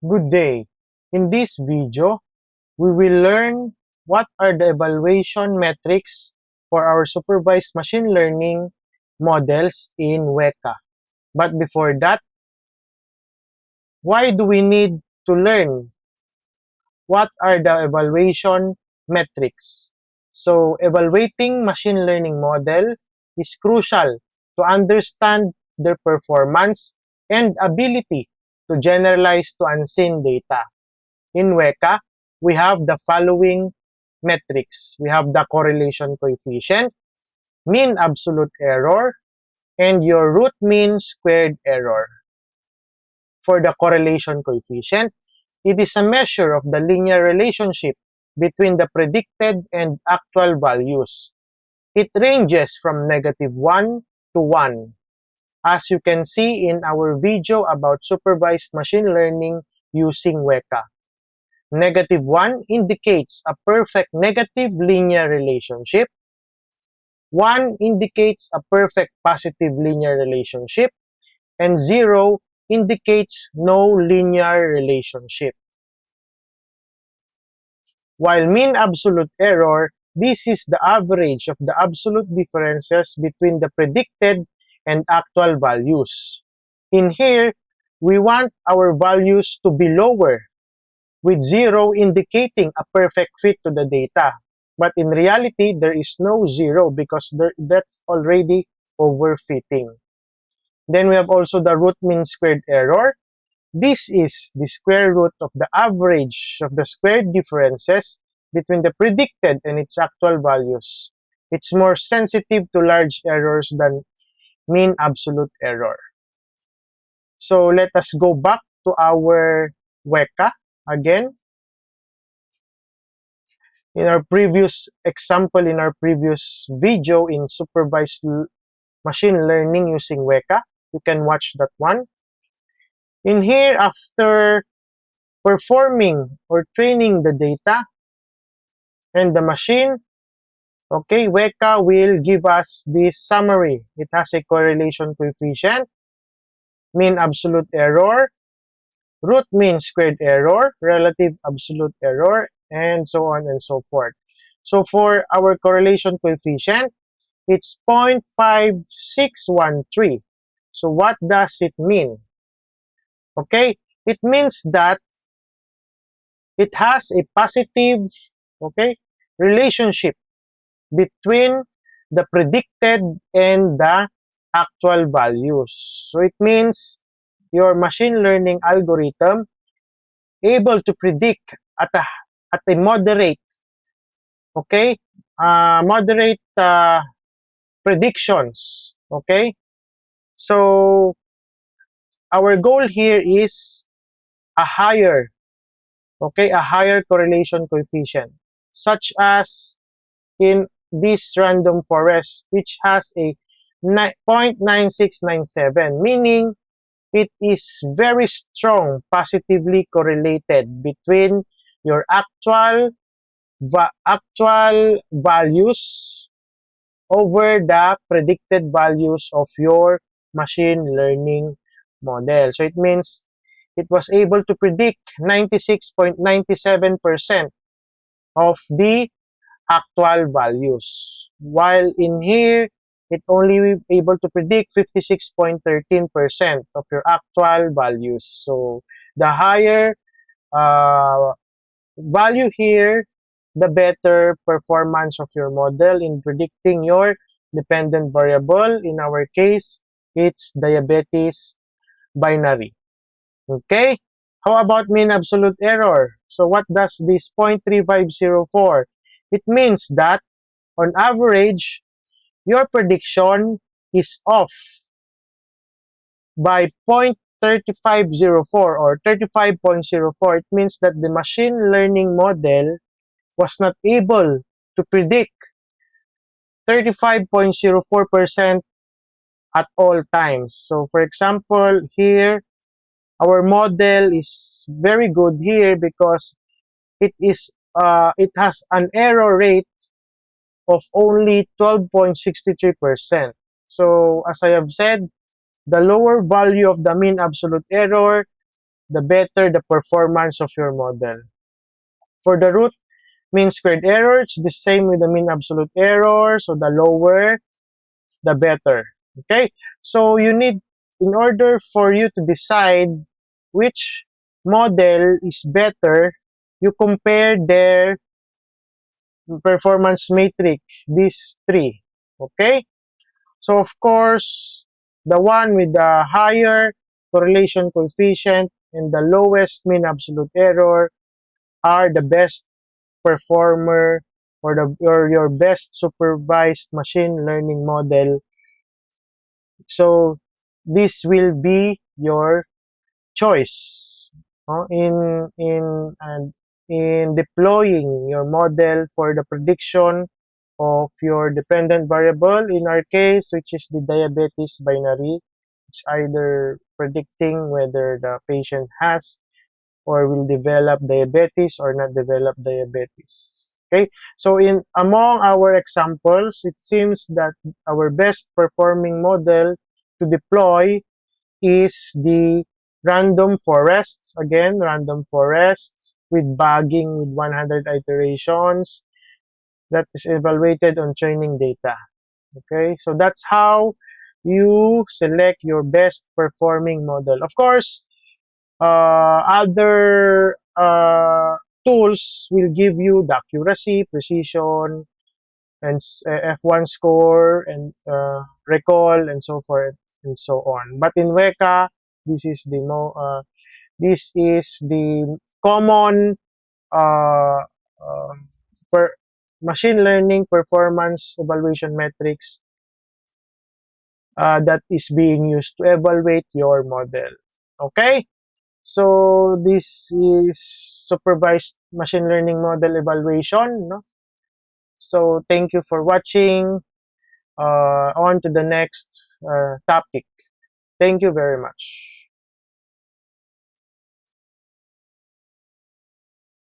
Good day. In this video, we will learn what are the evaluation metrics for our supervised machine learning models in WECA. But before that, why do we need to learn what are the evaluation metrics? So, evaluating machine learning model is crucial to understand their performance and ability to generalize to unseen data. In WECA, we have the following metrics. We have the correlation coefficient, mean absolute error, and your root mean squared error. For the correlation coefficient, it is a measure of the linear relationship between the predicted and actual values. It ranges from -1 to 1. As you can see in our video about supervised machine learning using WECA. -1 indicates a perfect negative linear relationship. 1 indicates a perfect positive linear relationship. And 0 indicates no linear relationship. While mean absolute error, this is the average of the absolute differences between the predicted and actual values. In here, we want our values to be lower, with 0 indicating a perfect fit to the data. But in reality, there is no 0 because that's already overfitting. Then we have also the root mean squared error. This is the square root of the average of the squared differences between the predicted and its actual values. It's more sensitive to large errors than mean absolute error. So let us go back to our WECA again. In our previous example, in our previous video in supervised machine learning using WECA, you can watch that one. In here, after performing or training the data and the machine, okay, WECA will give us this summary. It has a correlation coefficient, mean absolute error, root mean squared error, relative absolute error, and so on and so forth. So for our correlation coefficient, it's 0.5613. So what does it mean? Okay, it means that it has a positive, okay, relationship between the predicted and the actual values. So it means your machine learning algorithm able to predict at a moderate, okay, moderate predictions, okay. So our goal here is a higher, okay, a higher correlation coefficient, such as in this random forest, which has a 0.9697, meaning it is very strong, positively correlated between your actual values over the predicted values of your machine learning model. So it means it was able to predict 96.97% of the actual values. While in here, it only able to predict 56.13% of your actual values. So the higher value here, the better performance of your model in predicting your dependent variable. In our case, it's diabetes binary. Okay? How about mean absolute error? So what does this 0.3504? It means that on average, your prediction is off by 0.3504 or 35.04. It means that the machine learning model was not able to predict 35.04% at all times. So for example, here, our model is very good here because it has an error rate of only 12.63%. So as I have said, the lower value of the mean absolute error, the better the performance of your model. For the root mean squared error, it's the same with the mean absolute error. So the lower, the better. Okay? So you need, in order for you to decide which model is better, you compare their performance matrix, these three. Okay? So of course, the one with the higher correlation coefficient and the lowest mean absolute error are the best performer, or your best supervised machine learning model. So this will be your choice, in deploying your model for the prediction of your dependent variable. In our case, which is the diabetes binary, it's either predicting whether the patient has or will develop diabetes or not develop diabetes. Okay, so in among our examples, it seems that our best performing model to deploy is the random forests. Again, random forests with bagging with 100 iterations that is evaluated on training data. Okay, so that's how you select your best performing model. Of course, other tools will give you the accuracy, precision, and F1 score, and recall, and so forth and so on. But in WECA, this is the common uh, uh, per machine learning performance evaluation metrics that is being used to evaluate your model. Okay? So this is supervised machine learning model evaluation. No? So thank you for watching. On to the next topic. Thank you very much.